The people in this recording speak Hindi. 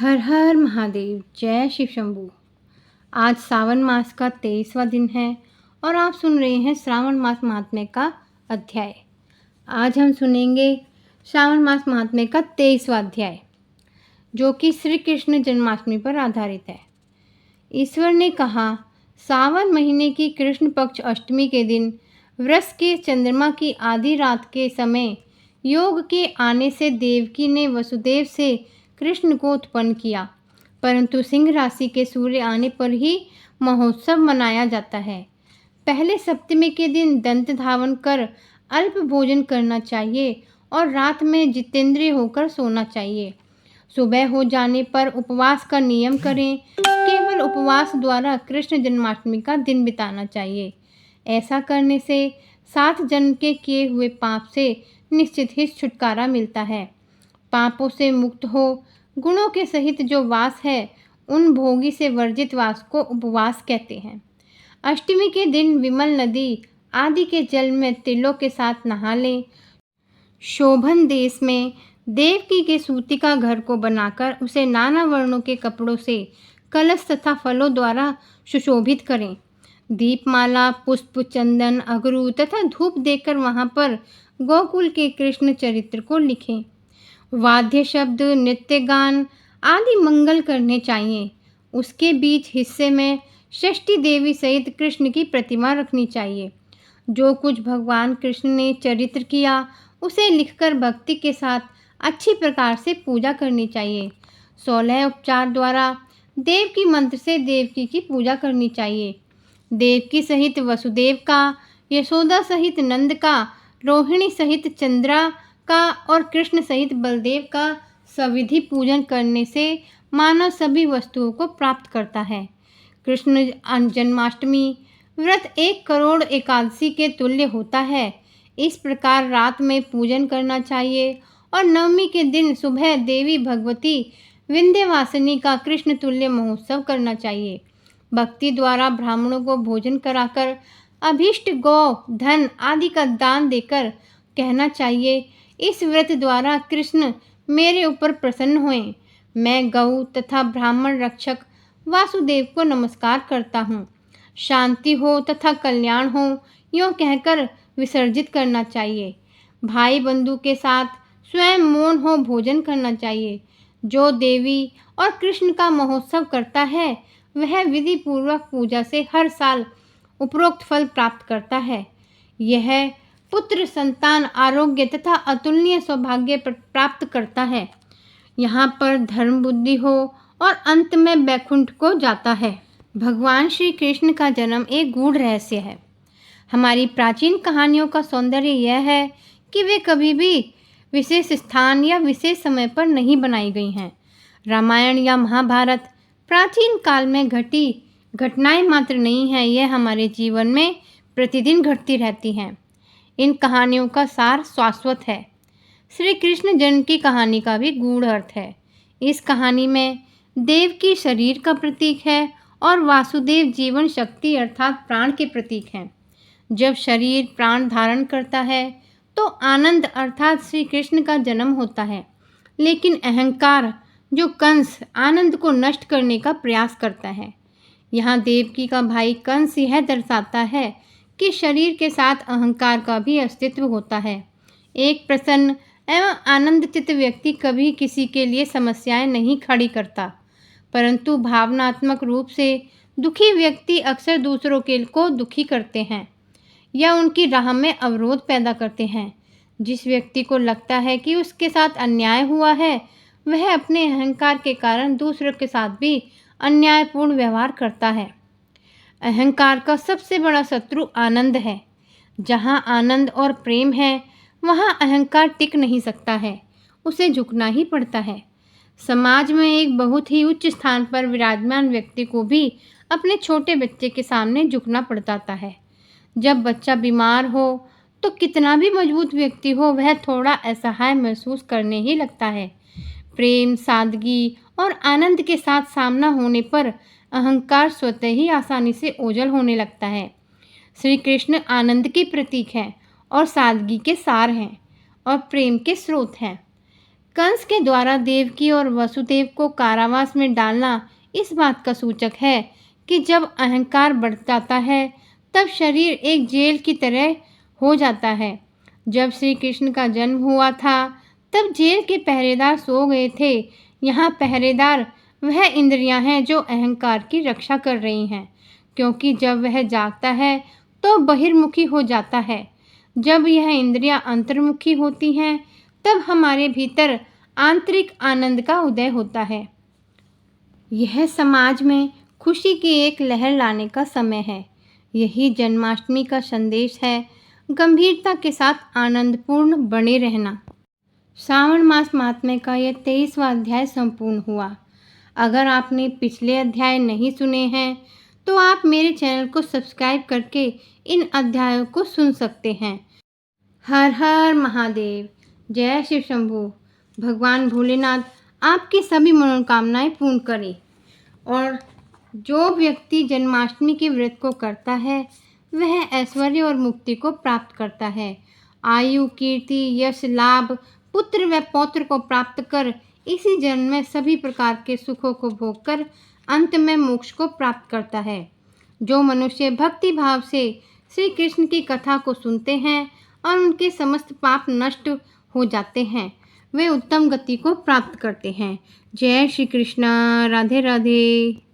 हर हर महादेव, जय शिव शंभू। आज सावन मास का 23वां दिन है और आप सुन रहे हैं श्रावण मास महात्म्य का अध्याय। आज हम सुनेंगे श्रावण मास महात्म्य का 23वां अध्याय, जो कि श्री कृष्ण जन्माष्टमी पर आधारित है। ईश्वर ने कहा, सावन महीने की कृष्ण पक्ष अष्टमी के दिन वृष के चंद्रमा की आधी रात के समय योग के आने से देवकी ने वसुदेव से कृष्ण को उत्पन्न किया, परंतु सिंह राशि के सूर्य आने पर ही महोत्सव मनाया जाता है। पहले सप्तमी के दिन दंत धावन कर अल्प भोजन करना चाहिए और रात में जितेंद्रिय होकर सोना चाहिए। सुबह हो जाने पर उपवास का नियम करें। केवल उपवास द्वारा कृष्ण जन्माष्टमी का दिन बिताना चाहिए। ऐसा करने से 7 जन्म के किए हुए पाप से निश्चित ही छुटकारा मिलता है। पापों से मुक्त हो गुणों के सहित जो वास है, उन भोगी से वर्जित वास को उपवास कहते हैं। अष्टमी के दिन विमल नदी आदि के जल में तिलों के साथ नहा लें। शोभन देश में देवकी के सूतिका घर को बनाकर उसे नाना वर्णों के कपड़ों से कलश तथा फलों द्वारा सुशोभित करें। दीपमाला, पुष्प, चंदन, अगरू तथा धूप देकर वहां पर गोकुल के कृष्ण चरित्र को लिखें। वाद्य शब्द, नृत्य गान आदि मंगल करने चाहिए। उसके बीच हिस्से में षष्ठी देवी सहित कृष्ण की प्रतिमा रखनी चाहिए। जो कुछ भगवान कृष्ण ने चरित्र किया उसे लिखकर भक्ति के साथ अच्छी प्रकार से पूजा करनी चाहिए। 16 उपचार द्वारा देवकी मंत्र से देवकी की पूजा करनी चाहिए। देवकी सहित वसुदेव का, यशोदा सहित नंद का, रोहिणी सहित चंद्रा का और कृष्ण सहित बलदेव का सविधि पूजन करने से मानव सभी वस्तुओं को प्राप्त करता है। कृष्ण जन्माष्टमी व्रत 1 करोड़ एकादशी के तुल्य होता है। इस प्रकार रात में पूजन करना चाहिए और नवमी के दिन सुबह देवी भगवती विंध्यवासिनी का कृष्ण तुल्य महोत्सव करना चाहिए। भक्ति द्वारा ब्राह्मणों को भोजन कराकर अभीष्ट गौ, धन आदि का दान देकर कहना चाहिए, इस व्रत द्वारा कृष्ण मेरे ऊपर प्रसन्न हुए। मैं गौ तथा ब्राह्मण रक्षक वासुदेव को नमस्कार करता हूँ। शांति हो तथा कल्याण हो, यूँ कहकर विसर्जित करना चाहिए। भाई बंधु के साथ स्वयं मौन हो भोजन करना चाहिए। जो देवी और कृष्ण का महोत्सव करता है वह विधि पूर्वक पूजा से हर साल उपरोक्त फल प्राप्त करता है। यह पुत्र, संतान, आरोग्य तथा अतुलनीय सौभाग्य प्राप्त करता है। यहाँ पर धर्म बुद्धि हो और अंत में वैकुंठ को जाता है। भगवान श्री कृष्ण का जन्म एक गूढ़ रहस्य है। हमारी प्राचीन कहानियों का सौंदर्य यह है कि वे कभी भी विशेष स्थान या विशेष समय पर नहीं बनाई गई हैं। रामायण या महाभारत प्राचीन काल में घटी घटनाएं मात्र नहीं हैं, यह हमारे जीवन में प्रतिदिन घटती रहती हैं। इन कहानियों का सार शाश्वत है। श्री कृष्ण जन्म की कहानी का भी गूढ़ अर्थ है। इस कहानी में देवकी शरीर का प्रतीक है और वासुदेव जीवन शक्ति अर्थात प्राण के प्रतीक हैं। जब शरीर प्राण धारण करता है तो आनंद अर्थात श्री कृष्ण का जन्म होता है, लेकिन अहंकार जो कंस आनंद को नष्ट करने का प्रयास करता है। यहाँ देवकी का भाई कंस यह दर्शाता है कि शरीर के साथ अहंकार का भी अस्तित्व होता है। एक प्रसन्न एवं आनंदचित व्यक्ति कभी किसी के लिए समस्याएं नहीं खड़ी करता, परंतु भावनात्मक रूप से दुखी व्यक्ति अक्सर दूसरों के को दुखी करते हैं या उनकी राह में अवरोध पैदा करते हैं। जिस व्यक्ति को लगता है कि उसके साथ अन्याय हुआ है, वह अपने अहंकार के कारण दूसरों के साथ भी अन्यायपूर्ण व्यवहार करता है। अहंकार का सबसे बड़ा शत्रु आनंद है। जहाँ आनंद और प्रेम है वहाँ अहंकार टिक नहीं सकता है, उसे झुकना ही पड़ता है। समाज में एक बहुत ही उच्च स्थान पर विराजमान व्यक्ति को भी अपने छोटे बच्चे के सामने झुकना पड़ जाता है। जब बच्चा बीमार हो तो कितना भी मजबूत व्यक्ति हो, वह थोड़ा असहाय महसूस करने ही लगता है। प्रेम, सादगी और आनंद के साथ सामना होने पर अहंकार स्वतः ही आसानी से ओझल होने लगता है। श्री कृष्ण आनंद के प्रतीक हैं और सादगी के सार हैं और प्रेम के स्रोत हैं। कंस के द्वारा देवकी और वसुदेव को कारावास में डालना इस बात का सूचक है कि जब अहंकार बढ़ जाता है तब शरीर एक जेल की तरह हो जाता है। जब श्री कृष्ण का जन्म हुआ था तब जेल के पहरेदार सो गए थे। यहाँ पहरेदार वह इंद्रियां हैं जो अहंकार की रक्षा कर रही हैं, क्योंकि जब वह जागता है तो बहिर्मुखी हो जाता है। जब यह इंद्रियां अंतर्मुखी होती हैं तब हमारे भीतर आंतरिक आनंद का उदय होता है। यह समाज में खुशी की एक लहर लाने का समय है। यही जन्माष्टमी का संदेश है, गंभीरता के साथ आनंदपूर्ण बने रहना। श्रावण मास महात्म्य का यह 23वां अध्याय संपूर्ण हुआ। अगर आपने पिछले अध्याय नहीं सुने हैं तो आप मेरे चैनल को सब्सक्राइब करके इन अध्यायों को सुन सकते हैं। हर हर महादेव, जय शिव शंभू। भगवान भोलेनाथ आपकी सभी मनोकामनाएं पूर्ण करें। और जो व्यक्ति जन्माष्टमी के व्रत को करता है वह ऐश्वर्य और मुक्ति को प्राप्त करता है। आयु, कीर्ति, यश, लाभ, पुत्र व पौत्र को प्राप्त कर इसी जन्म में सभी प्रकार के सुखों को भोग कर अंत में मोक्ष को प्राप्त करता है। जो मनुष्य भक्ति भाव से श्री कृष्ण की कथा को सुनते हैं और उनके समस्त पाप नष्ट हो जाते हैं, वे उत्तम गति को प्राप्त करते हैं। जय श्री कृष्ण। राधे राधे।